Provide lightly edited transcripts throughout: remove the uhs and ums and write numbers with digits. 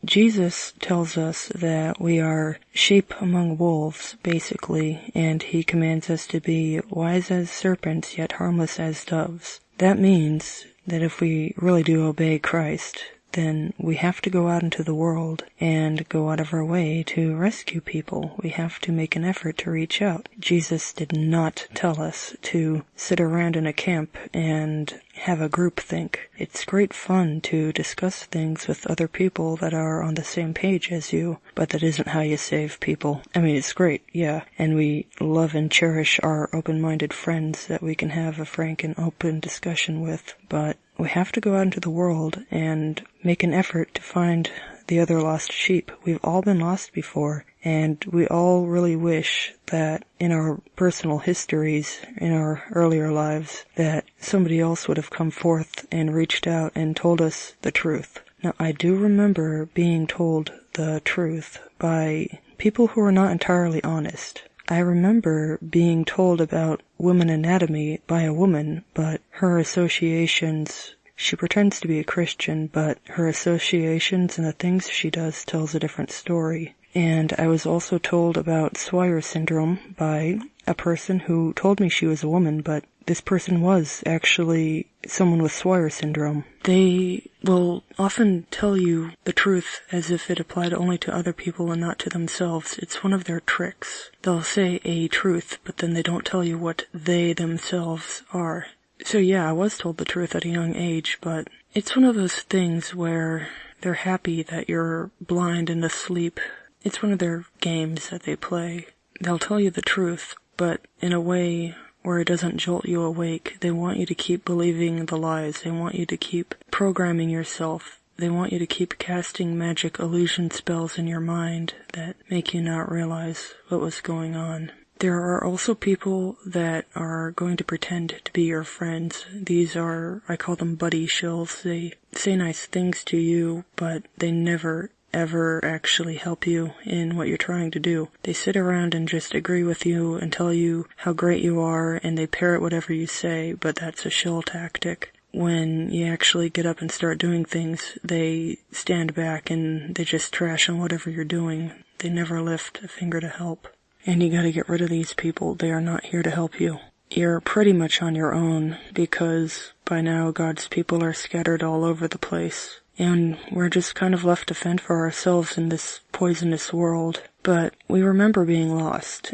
Jesus tells us that we are sheep among wolves, basically, and he commands us to be wise as serpents, yet harmless as doves. That means that if we really do obey Christ, then we have to go out into the world and go out of our way to rescue people. We have to make an effort to reach out. Jesus did not tell us to sit around in a camp and have a group think. It's great fun to discuss things with other people that are on the same page as you, but that isn't how you save people. I mean, it's great, yeah, and we love and cherish our open-minded friends that we can have a frank and open discussion with, but we have to go out into the world and make an effort to find the other lost sheep. We've all been lost before, and we all really wish that in our personal histories, in our earlier lives, that somebody else would have come forth and reached out and told us the truth. Now, I do remember being told the truth by people who were not entirely honest. I remember being told about woman anatomy by a woman, but her associations, she pretends to be a Christian, but her associations and the things she does tells a different story. And I was also told about Swyer syndrome by a person who told me she was a woman, but this person was actually someone with Swyer syndrome. They will often tell you the truth as if it applied only to other people and not to themselves. It's one of their tricks. They'll say a truth, but then they don't tell you what they themselves are. So yeah, I was told the truth at a young age, but it's one of those things where they're happy that you're blind and asleep. It's one of their games that they play. They'll tell you the truth, but in a way where it doesn't jolt you awake. They want you to keep believing the lies. They want you to keep programming yourself. They want you to keep casting magic illusion spells in your mind that make you not realize what was going on. There are also people that are going to pretend to be your friends. These are, I call them buddy shills. They say nice things to you, but they never ever actually help you in what you're trying to do. They sit around and just agree with you and tell you how great you are, and they parrot whatever you say, but that's a shill tactic. When you actually get up and start doing things, they stand back and they just trash on whatever you're doing. They never lift a finger to help. And you gotta get rid of these people. They are not here to help you. You're pretty much on your own, because by now God's people are scattered all over the place. And we're just kind of left to fend for ourselves in this poisonous world. But we remember being lost,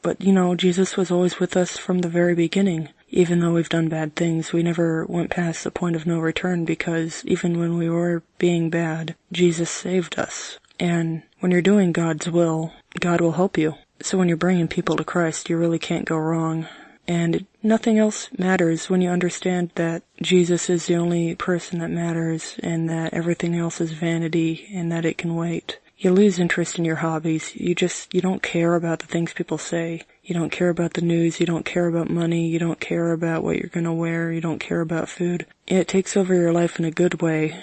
but Jesus was always with us from the very beginning. Even though we've done bad things, we never went past the point of no return, because even when we were being bad, Jesus saved us. And when you're doing God's will, God will help you. So when you're bringing people to Christ, you really can't go wrong. And nothing else matters when you understand that Jesus is the only person that matters, and that everything else is vanity, and that it can wait. You lose interest in your hobbies. You don't care about the things people say. You don't care about the news. You don't care about money. You don't care about what you're gonna wear. You don't care about food. It takes over your life in a good way.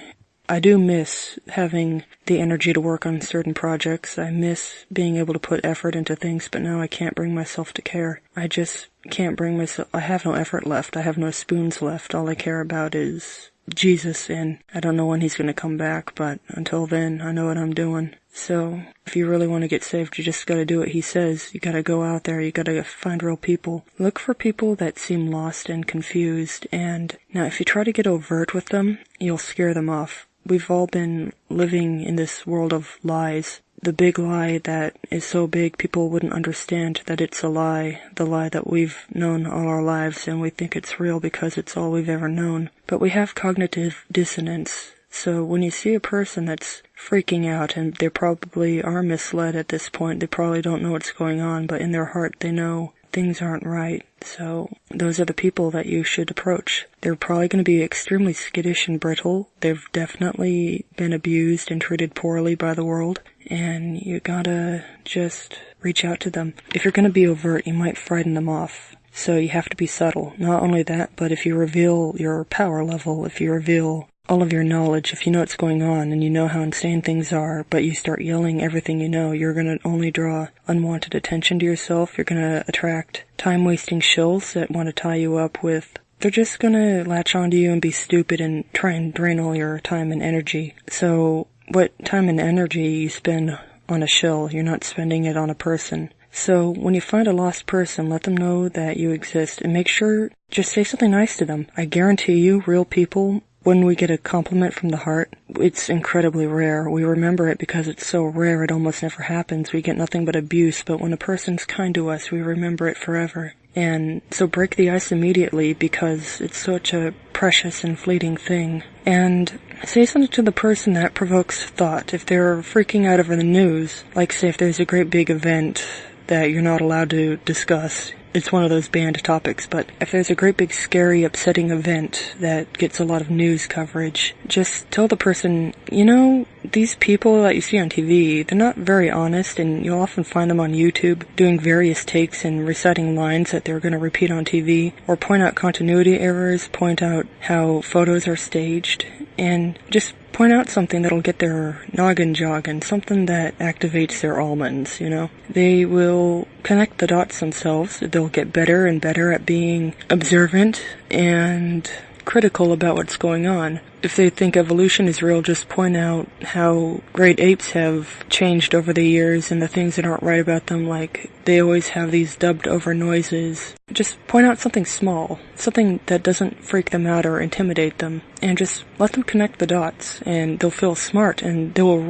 I do miss having the energy to work on certain projects. I miss being able to put effort into things, but now I can't bring myself to care. I just can't bring myself. I have no effort left. I have no spoons left. All I care about is Jesus, and I don't know when he's going to come back, but until then, I know what I'm doing. So, if you really want to get saved, you just gotta do what he says. You gotta go out there, you gotta find real people. Look for people that seem lost and confused, and now if you try to get overt with them, you'll scare them off. We've all been living in this world of lies. The big lie that is so big people wouldn't understand that it's a lie. The lie that we've known all our lives, and we think it's real because it's all we've ever known. But we have cognitive dissonance. So when you see a person that's freaking out, and they probably are misled at this point, they probably don't know what's going on, but in their heart they know things aren't right. So those are the people that you should approach. They're probably going to be extremely skittish and brittle. They've definitely been abused and treated poorly by the world, and you gotta just reach out to them. If you're going to be overt, you might frighten them off. So you have to be subtle. Not only that, but if you reveal your power level, if you reveal all of your knowledge, if you know what's going on and you know how insane things are, but you start yelling everything you know, you're going to only draw unwanted attention to yourself. You're going to attract time-wasting shills that want to tie you up with. They're just going to latch onto you and be stupid and try and drain all your time and energy. So what time and energy you spend on a shill. You're not spending it on a person. So when you find a lost person, let them know that you exist and make sure, just say something nice to them. I guarantee you, real people, when we get a compliment from the heart, it's incredibly rare. We remember it because it's so rare it almost never happens. We get nothing but abuse, but when a person's kind to us, we remember it forever. And so break the ice immediately because it's such a precious and fleeting thing. And say something to the person that provokes thought. If they're freaking out over the news, like say if there's a great big event that you're not allowed to discuss, it's one of those banned topics, but if there's a great big scary upsetting event that gets a lot of news coverage, just tell the person, you know, these people that you see on TV, they're not very honest, and you'll often find them on YouTube doing various takes and reciting lines that they're going to repeat on TV, or point out continuity errors, point out how photos are staged, and just point out something that'll get their noggin jogging, something that activates their almonds, you know. They will connect the dots themselves. They'll get better and better at being observant and critical about what's going on. If they think evolution is real, just point out how great apes have changed over the years and the things that aren't right about them, like they always have these dubbed over noises. Just point out something small, something that doesn't freak them out or intimidate them, and just let them connect the dots, and they'll feel smart, and they'll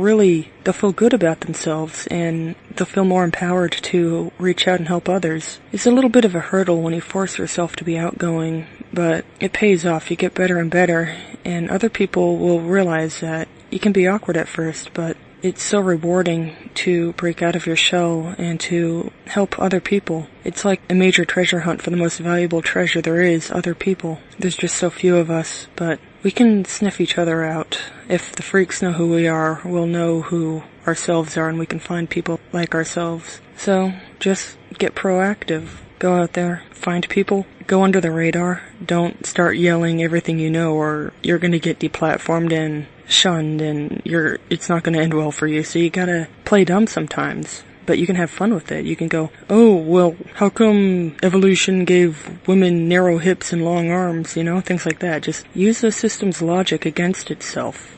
feel good about themselves, and they'll feel more empowered to reach out and help others. It's a little bit of a hurdle when you force yourself to be outgoing, but it pays off. You get better and better, and other people will realize that you can be awkward at first, but it's so rewarding to break out of your shell and to help other people. It's like a major treasure hunt for the most valuable treasure there is, other people. There's just so few of us, but we can sniff each other out. If the freaks know who we are, we'll know who ourselves are, and we can find people like ourselves. So, just get proactive. Go out there, find people, go under the radar. Don't start yelling everything you know, or you're gonna get deplatformed and shunned, and it's not gonna end well for you. So you gotta play dumb sometimes, but you can have fun with it. You can go, oh, well, how come evolution gave women narrow hips and long arms, you know, things like that. Just use the system's logic against itself.